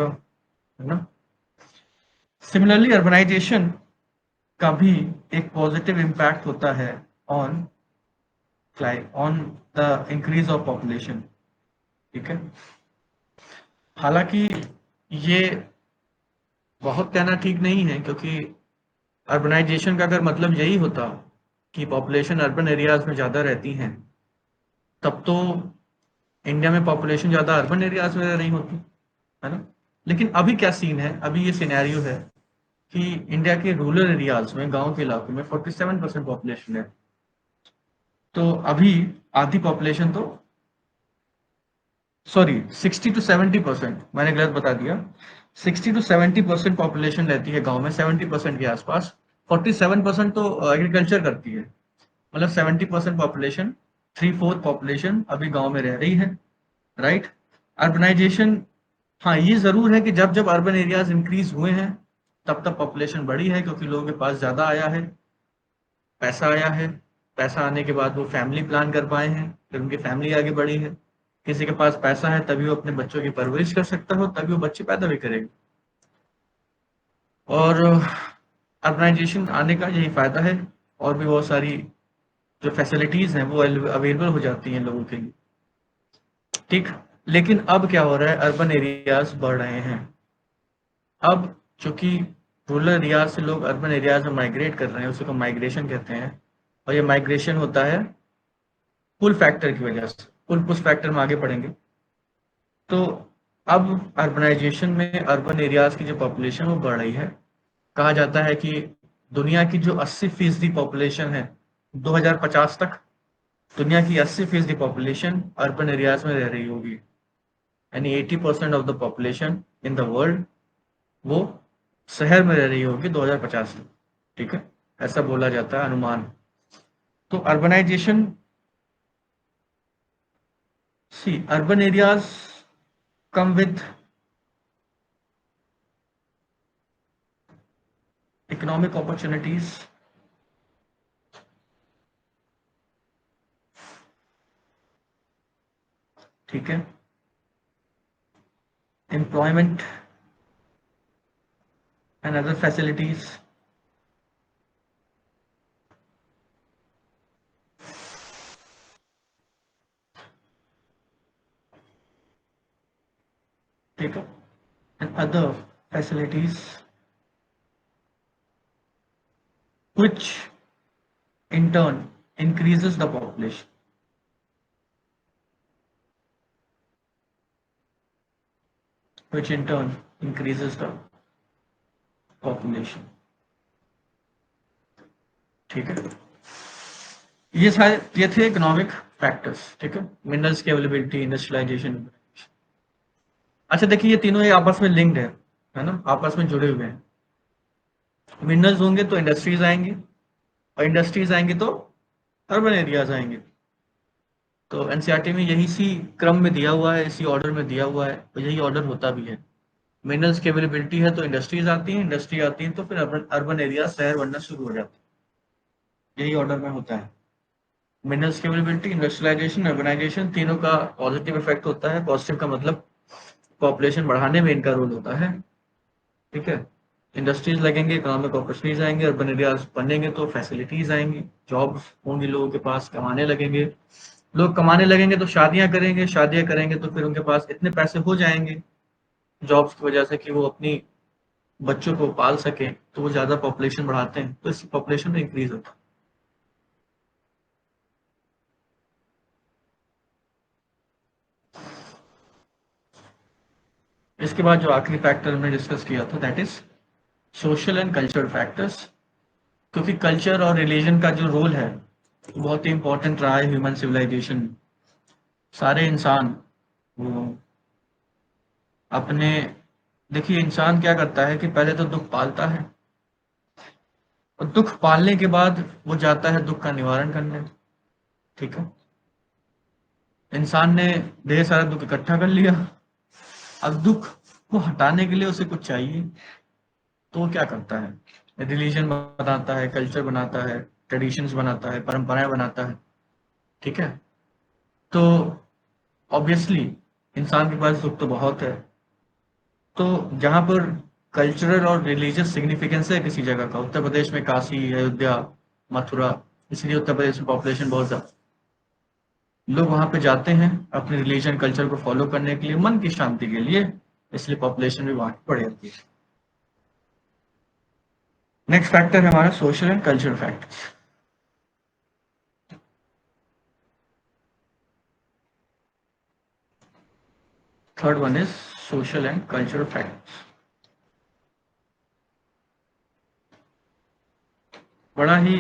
है ना। Similarly urbanisation का भी एक पॉजिटिव इम्पैक्ट होता है on on the increase of population. ठीक है, हालांकि ये बहुत कहना ठीक नहीं है, क्योंकि अर्बनाइजेशन का अगर मतलब यही होता कि पॉपुलेशन अर्बन एरियाज में ज़्यादा रहती हैं, तब तो इंडिया में पॉपुलेशन ज़्यादा अर्बन एरियाज में रह रही होती, है ना। लेकिन अभी क्या सीन है, अभी ये सिनेरियो है कि इंडिया के रूरल एरियाज में, गांव के इलाकों में 47% पॉपुलेशन है। तो अभी आधी पॉपुलेशन तो, सॉरी, 60 to 70%, मैंने गलत बता दिया। 60 to 70% पॉपुलेशन रहती है गांव में, 70% के आसपास। 47% तो एग्रीकल्चर करती है, मतलब 70% पॉपुलेशन, थ्री फोर्थ पॉपुलेशन अभी गांव में रह रही है, राइट। अर्बनाइजेशन, हाँ ये जरूर है कि जब जब अर्बन एरियाज इंक्रीज हुए हैं, तब तब पॉपुलेशन बढ़ी है, क्योंकि लोगों के पास ज्यादा आया है, पैसा आया है। पैसा आने के बाद वो फैमिली प्लान कर पाए हैं, फिर उनकी फैमिली आगे बढ़ी है। किसी के पास पैसा है तभी वो अपने बच्चों की परवरिश कर सकता हो, तभी वो बच्चे पैदा भी करेगा। और अर्बनाइजेशन आने का यही फायदा है। और भी बहुत सारी जो फैसिलिटीज हैं वो अवेलेबल हो जाती हैं लोगों के लिए। ठीक। लेकिन अब क्या हो रहा है, अर्बन एरियाज बढ़ रहे हैं। अब चूंकि रूरल एरियाज से लोग अर्बन एरियाज में माइग्रेट कर रहे हैं, उसी को माइग्रेशन कहते हैं। और ये माइग्रेशन होता है पुल फैक्टर की वजह से, पुल पुश फैक्टर में आगे पढ़ेंगे। तो अब अर्बनाइजेशन में अर्बन एरियाज की जो पॉपुलेशन वो बढ़ रही है। कहा जाता है कि दुनिया की जो 80% पॉपुलेशन है 2050 तक, दुनिया की 80% पॉपुलेशन अर्बन एरियाज में रह रही होगी। यानी 80% of the population in the world वो शहर में रह रही होगी 2050 तक। ठीक है, ऐसा बोला जाता है, अनुमान। तो urbanisation, see urban areas come with economic opportunities. ठीक है, एम्प्लॉयमेंट एंड अदर फैसिलिटीज। ठीक है, and other facilities which in turn increases the population, which in turn increases the population। ठीक है, ये सारे ये थे इकोनॉमिक फैक्टर्स। ठीक है, मिनरल्स की अवेलेबिलिटी, इंडस्ट्रियलाइजेशन। अच्छा देखिए, ये तीनों ये आपस में लिंक्ड है ना, आपस में जुड़े हुए हैं। मिनरल्स होंगे तो इंडस्ट्रीज आएंगी, और इंडस्ट्रीज आएंगी तो अर्बन एरियाज आएंगे। तो एनसीईआरटी में यही सी क्रम में दिया हुआ है, इसी ऑर्डर में दिया हुआ है, और यही ऑर्डर होता भी है। मिनरल्स की अवेलेबिलिटी है तो इंडस्ट्रीज आती हैं, इंडस्ट्री आती है तो फिर अर्बन अर्बन एरिया, शहर बनना शुरू हो जाता है। यही ऑर्डर में होता है। मिनरल्स की अवेलेबिलिटी, इंडस्ट्रियलाइजेशन, अर्बनाइजेशन, तीनों का पॉजिटिव इफेक्ट होता है। पॉजिटिव का मतलब पॉपुलेशन बढ़ाने में इनका रोल होता है। ठीक है, इंडस्ट्रीज लगेंगे, इकोनॉमिक अपॉर्चुनिटीज आएंगे, अर्बन एरियाज बनेंगे तो फैसिलिटीज आएंगी, जॉब्स होंगी, लोगों के पास कमाने लगेंगे। लोग कमाने लगेंगे तो शादियां करेंगे, शादियां करेंगे तो फिर उनके पास इतने पैसे हो जाएंगे जॉब्स की वजह से कि वो अपनी बच्चों को पाल सकें, तो वो ज्यादा पॉपुलेशन बढ़ाते हैं, तो इससे पॉपुलेशन में इंक्रीज होता है। इसके बाद जो आखिरी फैक्टर हमने डिस्कस किया था, that is social and cultural factors. क्योंकि कल्चर और रिलीजन का जो रोल है बहुत ही इंपॉर्टेंट रहा है ह्यूमन सिविलाइजेशन में। सारे इंसान वो अपने, देखिए इंसान क्या करता है कि पहले तो दुख पालता है, और दुख पालने के बाद वो जाता है दुख का निवारण करने। ठीक है, इंसान ने ढेर सारा दुख इकट्ठा कर लिया, अब दुख को हटाने के लिए उसे कुछ चाहिए, तो वो क्या करता है, रिलीजन बनाता है, कल्चर बनाता है, ट्रेडिशंस बनाता है, परंपराएं बनाता है। ठीक है, तो ऑब्वियसली इंसान के पास दुख तो बहुत है, तो जहाँ पर कल्चरल और रिलीजियस सिग्निफिकेंस है किसी जगह का, उत्तर प्रदेश में काशी, अयोध्या, मथुरा, इसलिए उत्तर प्रदेश में पॉपुलेशन बहुत ज़्यादा, लोग वहाँ पे जाते हैं अपने रिलीजन कल्चर को फॉलो करने के लिए, मन की शांति के लिए, इसलिए पॉपुलेशन भी वहाँ की बढ़ जाती है। नेक्स्ट फैक्टर है हमारा social and cultural factors. Third one is social and cultural factors. बड़ा ही